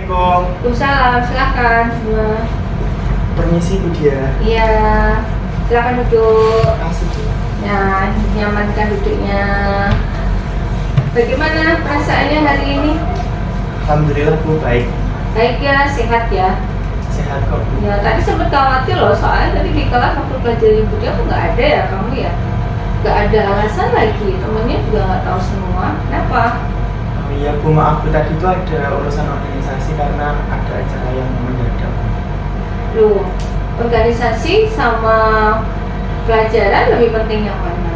Assalamualaikum. Waalaikumsalam, silakan semua. Permisi Bu Dia. Iya, silakan duduk. Asik. Nah, nyamankan duduknya. Bagaimana perasaannya hari ini? Alhamdulillah Bu, baik. Baik ya, sehat ya. Sehat kok. Ya, tadi sempat khawatir loh, soalnya tadi di kelas waktu belajar ibu dia kok nggak ada ya kamu ya? Nggak ada alasan lagi, temennya juga nggak tahu semua. Kenapa? Oh iya Bu, maaf Bu, tadi itu ada urusan organisasi karena ada acara yang mendadak. Loh, organisasi sama pelajaran lebih penting yang mana?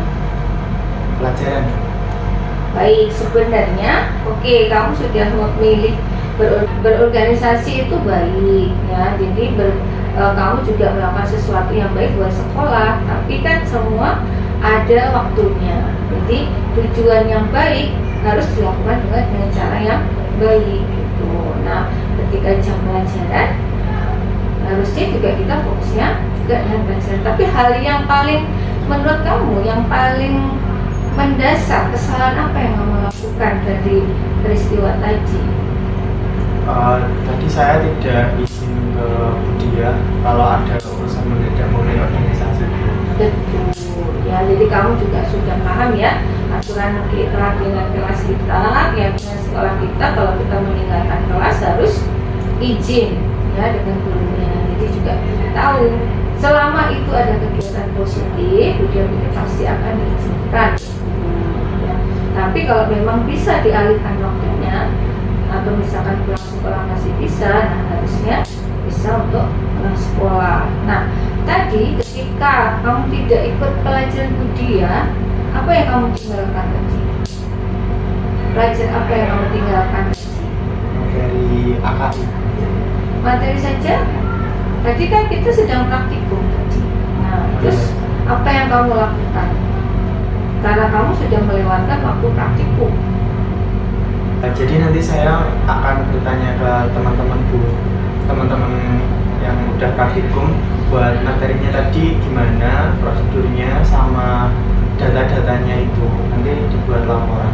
Pelajaran. Baik, sebenarnya oke, kamu sudah memilih berorganisasi itu baik ya. Jadi kamu juga melakukan sesuatu yang baik buat sekolah, tapi kan semua ada waktunya. Jadi tujuan yang baik harus dilakukan dengan cara yang baik gitu. Nah, ketika jam pelajaran harusnya juga kita fokusnya juga dengan pelajaran. Tapi hal yang paling menurut kamu yang paling mendasar, kesalahan apa yang kamu lakukan dari peristiwa tadi? Tadi saya tidak izin ke Bu Dia kalau ada urusan mendadak mengenai organisasi. Betul ya, jadi kamu juga sudah paham ya aturan kita dengan kelas kita ya, dengan sekolah kita. Kalau kita meninggalkan kelas harus izin ya dengan gurunya. Jadi juga tahu selama itu ada kegiatan positif, ujian itu pasti akan diizinkan. Ya. Tapi kalau memang bisa dialihkan waktunya atau misalkan pulang sekolah masih bisa, nah harusnya bisa untuk pulang sekolah. Nah, tadi ketika kamu tidak ikut pelajaran budaya, apa yang kamu tinggalkan tadi? Pelajaran apa yang kamu tinggalkan tadi? Dari AKI. Materi saja? Tadi kan kita sedang praktikum tadi. Nah, terus apa yang kamu lakukan? Karena kamu sudah melewatkan waktu praktikum. Jadi nanti saya akan bertanya ke teman-teman yang udah praktikum buat materinya tadi gimana prosedurnya sama data-datanya itu, nanti dibuat laporan.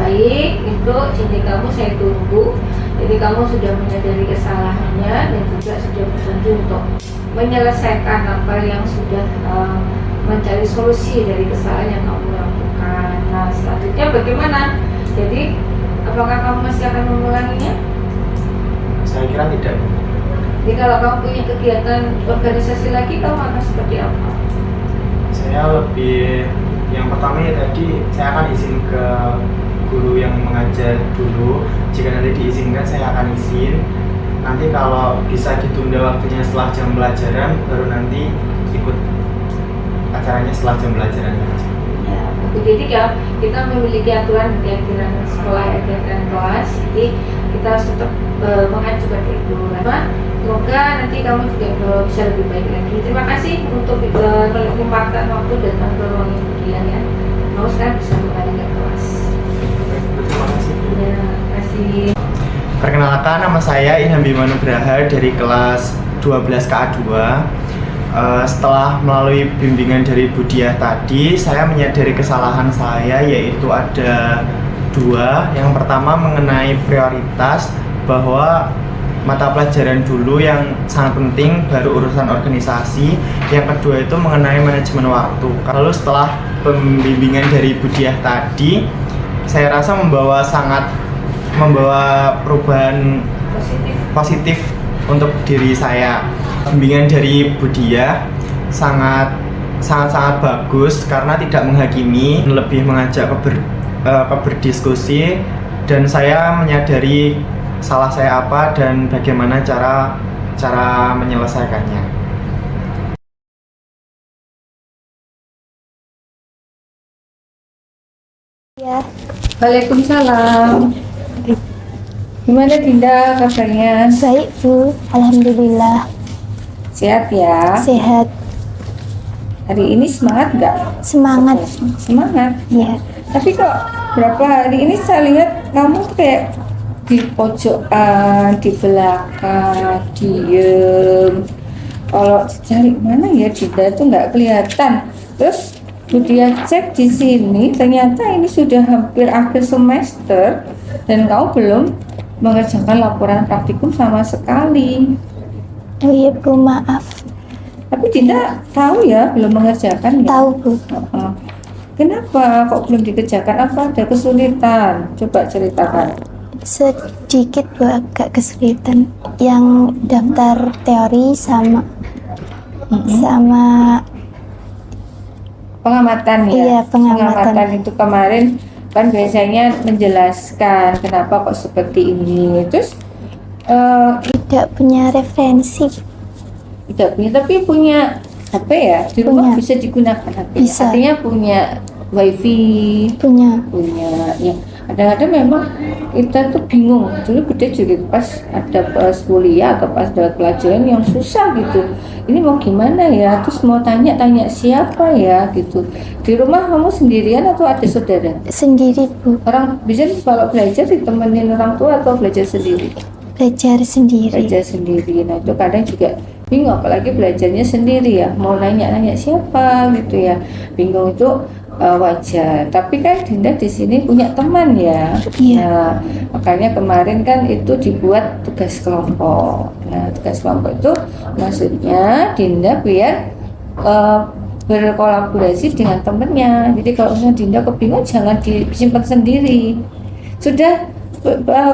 Baik, itu janji kamu saya tunggu. Jadi kamu sudah menyadari kesalahannya dan juga sudah berjanji untuk menyelesaikan apa yang sudah mencari solusi dari kesalahan yang kamu lakukan. Nah, selanjutnya bagaimana? Jadi, apakah kamu masih akan mengulanginya? Saya kira tidak. Jadi kalau kamu punya kegiatan organisasi lagi, kamu akan seperti apa? Saya lebih, yang pertama ya tadi saya akan izin ke guru yang mengajar dulu. Jika nanti diizinkan saya akan izin. Nanti kalau bisa ditunda waktunya setelah jam pelajaran, baru nanti ikut acaranya setelah jam pelajaran. Ya, jadi ya kita memiliki aturan kegiatan sekolah, kegiatan kelas. Jadi kita harus tetap mengacu pada itu. Semoga nanti kamu juga bisa lebih baik lagi. Terima kasih untuk menyempatkan waktu datang ke ruang kemudian ya. Kamu sekarang bisa kembali ke kelas. Terima kasih. Ya, terima kasih. Perkenalkan, nama saya Ilham Bima Nugraha dari kelas 12 KA2. Setelah melalui bimbingan dari Bu Diah tadi, saya menyadari kesalahan saya, yaitu ada dua. Yang pertama mengenai prioritas, bahwa mata pelajaran dulu yang sangat penting, baru urusan organisasi. Yang kedua itu mengenai manajemen waktu. Lalu setelah pembimbingan dari Bu Diah tadi, saya rasa membawa perubahan positif untuk diri saya. Bimbingan dari Bu Diah sangat bagus karena tidak menghakimi, lebih mengajak berdiskusi, dan saya menyadari salah saya apa dan bagaimana cara menyelesaikannya. Ya, Waalaikumsalam. Gimana Dinda kabarnya? baik Bu, alhamdulillah Sehat ya? sehat, Hari ini semangat nggak? semangat. Semangat. Ya, Tapi kok berapa hari ini saya lihat kamu kayak di pojokan, di belakang, diem. Kalau cari mana ya Dinda itu nggak kelihatan. Terus dia cek di sini, ternyata ini sudah hampir akhir semester dan kamu belum mengerjakan laporan praktikum sama sekali. Oh iya Bu, maaf. Tapi Dinda tahu ya belum mengerjakan ya? Tahu Bu. Uh-uh. Kenapa kok belum dikerjakan? Apa ada kesulitan? Coba ceritakan. Sedikit Bu, agak kesulitan. Yang daftar teori sama Pengamatan ya? Iya, pengamatan. Pengamatan itu kemarin kan biasanya menjelaskan kenapa kok seperti ini. Terus tidak punya referensi. tidak punya, tapi punya HP ya? Di rumah Punya. bisa digunakan HP? Bisa. Artinya punya wifi? Punya. Ya. Kadang-kadang memang kita tuh bingung. Dulu gede juga pas ada pas kuliah atau pas ada pelajaran yang susah gitu, ini mau gimana ya, terus mau tanya siapa ya gitu. Di rumah kamu sendirian atau ada saudara? Sendiri Bu, Orang bisa kalau belajar ditemenin orang tua atau belajar sendiri? belajar sendiri. Belajar sendiri. Nah itu kadang juga bingung, apalagi belajarnya sendiri ya, mau nanya siapa gitu ya, bingung itu. Wajar, tapi kan Dinda di sini punya teman ya. Iya. Nah, makanya kemarin kan itu dibuat tugas kelompok. Nah, tugas kelompok itu maksudnya Dinda biar berkolaborasi dengan temennya. Jadi kalau misalnya Dinda kebingungan jangan disimpan sendiri. Sudah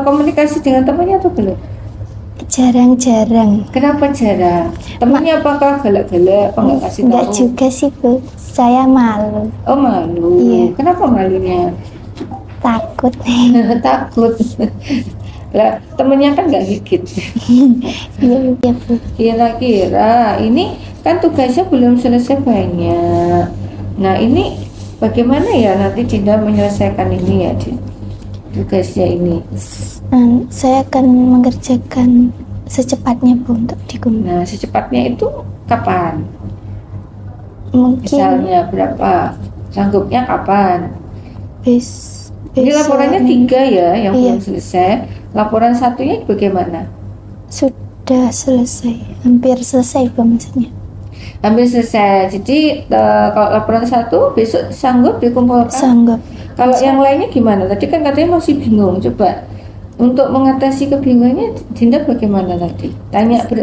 komunikasi dengan temannya atau belum? Jarang-jarang. Kenapa jarang? Temennya apakah galak-galak? Apa nggak kasih tahu? Enggak juga sih Bu, saya malu, Oh malu. Iya. Kenapa malunya? takut. Takut. Lah temennya kan nggak gigit. Iya iya Bu. Kira-kira ini kan tugasnya belum selesai banyak. Nah ini bagaimana ya nanti Dinda menyelesaikan ini ya tugasnya ini? Saya akan mengerjakan secepatnya Bu untuk dikumpulkan. Nah secepatnya itu kapan? Mungkin Misalnya berapa? Sanggupnya kapan? Ini besok laporannya 3 ya yang Iya. belum selesai. Laporan satunya bagaimana? sudah selesai, hampir selesai Bu maksudnya. Hampir selesai. Jadi kalau laporan 1 besok sanggup dikumpulkan? Sanggup. Kalau yang lainnya gimana? Tadi kan katanya masih bingung. Coba untuk mengatasi kebingungannya Dinda bagaimana tadi?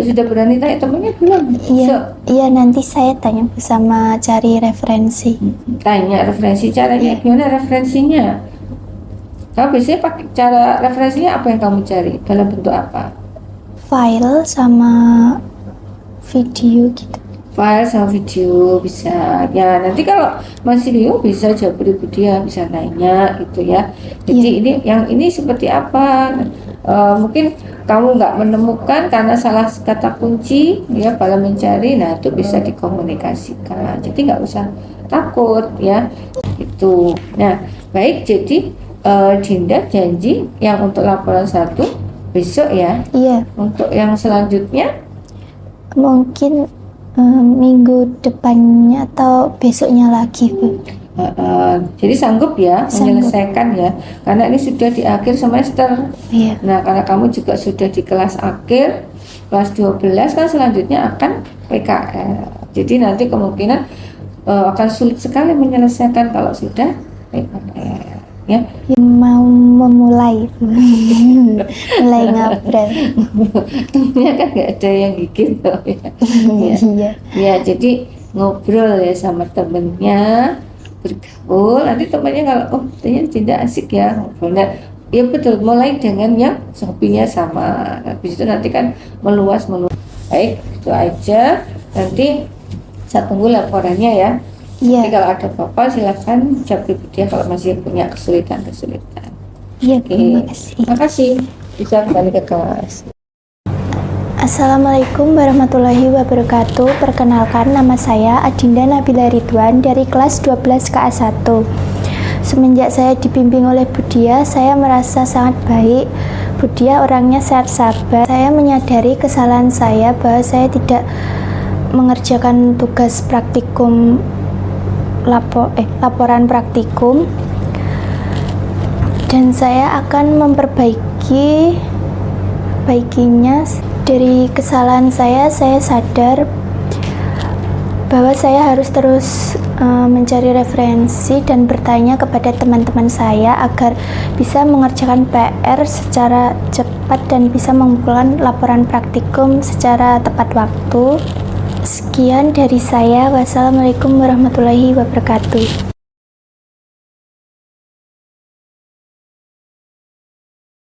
Sudah berani tanya temannya belum? Iya, iya nanti saya tanya Bu sama cari referensi. Tanya referensi, caranya gimana referensinya? Kamu biasanya pakai cara referensinya apa yang kamu cari? Dalam bentuk apa? File sama video gitu. File sama video bisa ya. Nanti kalau masih bingung bisa jawab pribadi ya, bisa nanya gitu ya. Jadi ini seperti apa? Mungkin kamu nggak menemukan karena salah kata kunci ya dalam mencari. Nah itu bisa dikomunikasikan. Jadi nggak usah takut ya. Itu. Nah baik, jadi Dinda janji yang untuk laporan 1 besok ya. Iya, Untuk yang selanjutnya mungkin minggu depannya atau besoknya lagi Bu. jadi sanggup ya Sanggup. menyelesaikan ya, karena ini sudah di akhir semester. Iya. Nah karena kamu juga sudah di kelas akhir, kelas 12 kan selanjutnya akan PKL. Jadi nanti kemungkinan akan sulit sekali menyelesaikan kalau sudah PKL ya. Mau memulai Bu. Mulai ngobrol. Temennya kan nggak ada yang gigit loh ya. Iya. Ya jadi ngobrol ya sama temennya, bergaul. Nanti temannya kalau ternyata tidak asik ya ngobrol. Nah, ya betul, mulai dengan yang hobinya sama. Habis itu nanti kan meluas. Baik, itu aja. Nanti saya tunggu laporannya ya. Iya. Jadi kalau ada apa-apa silahkan jawab pribadi kalau masih punya kesulitan. Iya, Oke, terima kasih. terima kasih. Bisa kembali ke kelas. Assalamualaikum warahmatullahi wabarakatuh. Perkenalkan, nama saya Adinda Nabila Ridwan dari kelas 12 KA 1. Semenjak saya dibimbing oleh Budia, saya merasa sangat baik. Budia orangnya sangat sabar. Saya menyadari kesalahan saya bahwa saya tidak mengerjakan tugas praktikum laporan praktikum, dan saya akan memperbaikinya. Dari kesalahan saya sadar bahwa saya harus terus mencari referensi dan bertanya kepada teman-teman saya agar bisa mengerjakan PR secara cepat dan bisa mengumpulkan laporan praktikum secara tepat waktu. Sekian dari saya. Wassalamualaikum warahmatullahi wabarakatuh.